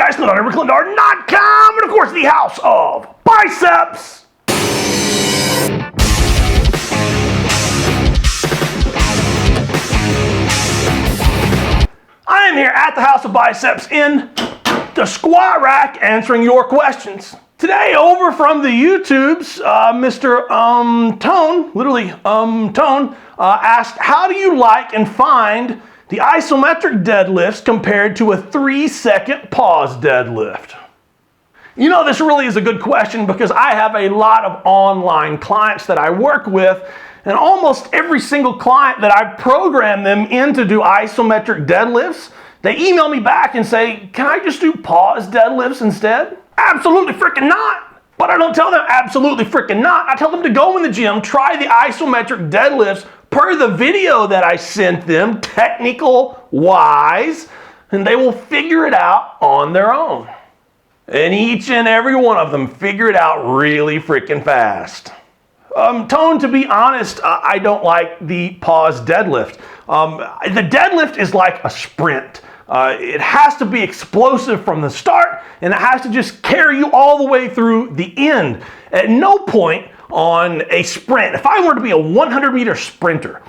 guys, ClindarNetworkClindar.com, and of course the house of biceps. I am here at the house of biceps in the squat rack answering your questions. Today, over from the YouTubes, Mr. Tone, asked, how do you like and find the isometric deadlifts compared to a 3-second pause deadlift? You know, this really is a good question because I have a lot of online clients that I work with, and almost every single client that I program them in to do isometric deadlifts, they email me back and say, can I just do pause deadlifts instead? Absolutely freaking not. But I don't tell them absolutely freaking not. I tell them to go in the gym, try the isometric deadlifts per the video that I sent them, technical wise, and they will figure it out on their own. And each and every one of them figure it out really freaking fast. Tone, to be honest, I don't like the pause deadlift. The deadlift is like a sprint. It has to be explosive from the start, and it has to just carry you all the way through the end. At no point on a sprint, if I were to be a 100-meter sprinter,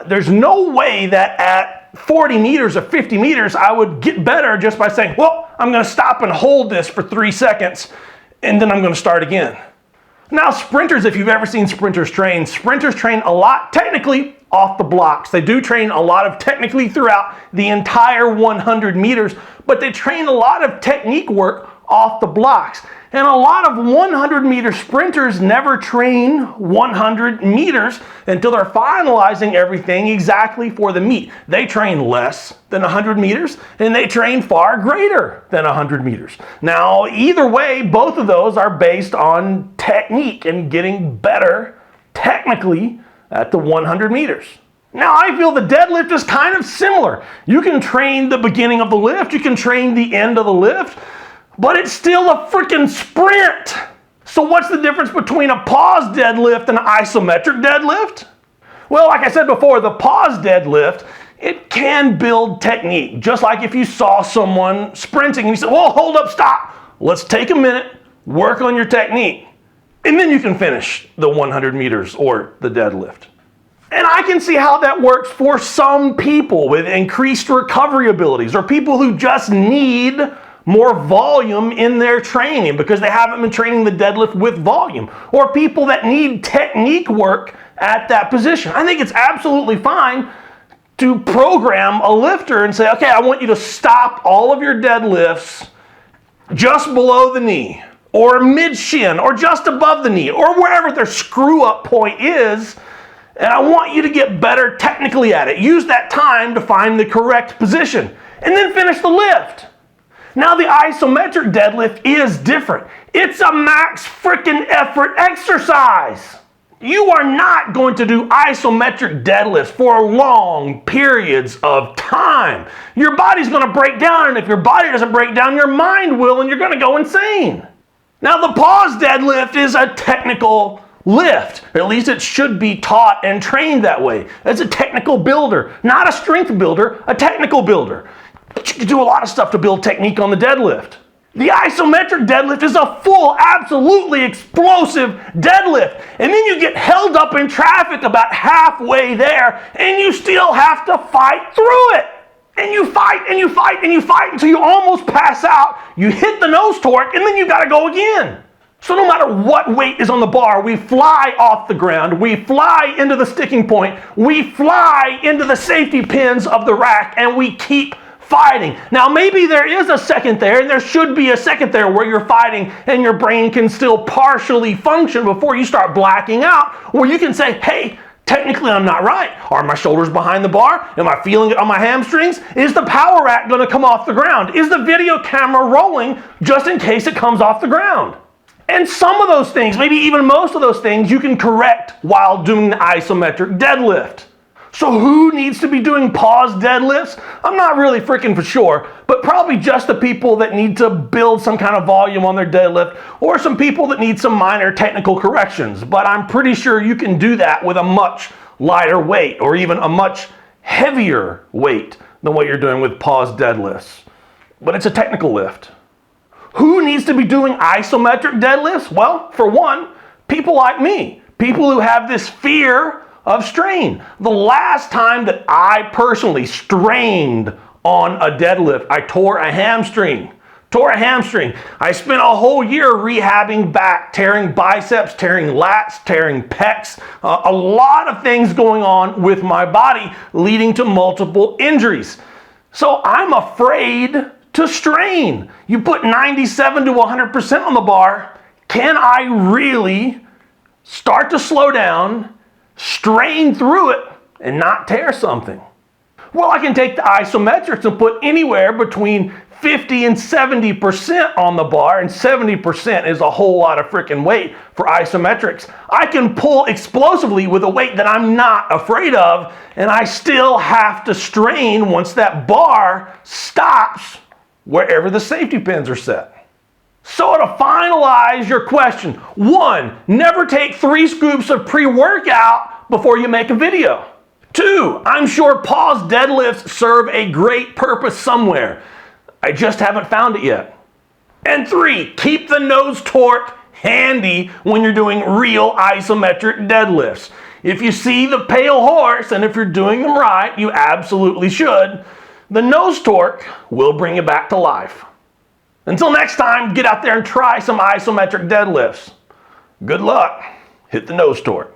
there's no way that at 40 meters or 50 meters, I would get better just by saying, well, I'm going to stop and hold this for 3 seconds, and then I'm going to start again. Now, sprinters, if you've ever seen sprinters train a lot technically off the blocks. They do train a lot of technically throughout the entire 100 meters, but they train a lot of technique work off the blocks. And a lot of 100-meter sprinters never train 100 meters until they're finalizing everything exactly for the meet. They train less than 100 meters, and they train far greater than 100 meters. Now, either way, both of those are based on technique and getting better technically at the 100 meters. Now, I feel the deadlift is kind of similar. You can train the beginning of the lift, you can train the end of the lift, but it's still a freaking sprint. So what's the difference between a pause deadlift and an isometric deadlift? Well, like I said before, the pause deadlift, it can build technique. Just like if you saw someone sprinting and you said, well, hold up, stop. Let's take a minute, work on your technique, and then you can finish the 100 meters or the deadlift. And I can see how that works for some people with increased recovery abilities or people who just need more volume in their training because they haven't been training the deadlift with volume, or people that need technique work at that position. I think it's absolutely fine to program a lifter and say, okay, I want you to stop all of your deadlifts just below the knee or mid-shin or just above the knee or wherever their screw-up point is, and I want you to get better technically at it. Use that time to find the correct position and then finish the lift. Now, the isometric deadlift is different. It's a max freaking effort exercise. You are not going to do isometric deadlifts for long periods of time. Your body's going to break down, and if your body doesn't break down, your mind will, and you're going to go insane. Now, the pause deadlift is a technical lift. At least it should be taught and trained that way. It's a technical builder, not a strength builder, a technical builder. But you can do a lot of stuff to build technique on the deadlift. The isometric deadlift is a full, absolutely explosive deadlift. And then you get held up in traffic about halfway there, and you still have to fight through it. And you fight, and you fight, and you fight until you almost pass out. You hit the nose torque, and then you gotta go again. So no matter what weight is on the bar, we fly off the ground, we fly into the sticking point, we fly into the safety pins of the rack, and we keep fighting. Now, maybe there is a second there, and there should be a second there where you're fighting and your brain can still partially function before you start blacking out, where you can say, hey, technically I'm not right. Are my shoulders behind the bar? Am I feeling it on my hamstrings? Is the power rack going to come off the ground? Is the video camera rolling just in case it comes off the ground? And some of those things, maybe even most of those things, you can correct while doing the isometric deadlift. So who needs to be doing pause deadlifts? I'm not really freaking for sure, but probably just the people that need to build some kind of volume on their deadlift, or some people that need some minor technical corrections. But I'm pretty sure you can do that with a much lighter weight, or even a much heavier weight than what you're doing with pause deadlifts. but it's a technical lift. Who needs to be doing isometric deadlifts? Well, for one, people like me, people who have this fear of strain. The last time that I personally strained on a deadlift, I tore a hamstring. I spent a whole year rehabbing back, tearing biceps, tearing lats, tearing pecs, a lot of things going on with my body leading to multiple injuries. So I'm afraid to strain. You put 97 to 100% on the bar. Can I really start to slow down, strain through it, and not tear something? Well, I can take the isometrics and put anywhere between 50 and 70% on the bar, and 70% is a whole lot of freaking weight for isometrics. I can pull explosively with a weight that I'm not afraid of, and I still have to strain once that bar stops wherever the safety pins are set. So to finalize your question, 1, never take 3 scoops of pre-workout before you make a video. 2, I'm sure pause deadlifts serve a great purpose somewhere. I just haven't found it yet. And 3, keep the nose torque handy when you're doing real isometric deadlifts. If you see the pale horse, and if you're doing them right, you absolutely should, the nose torque will bring you back to life. Until next time, get out there and try some isometric deadlifts. Good luck. Hit the nose torque.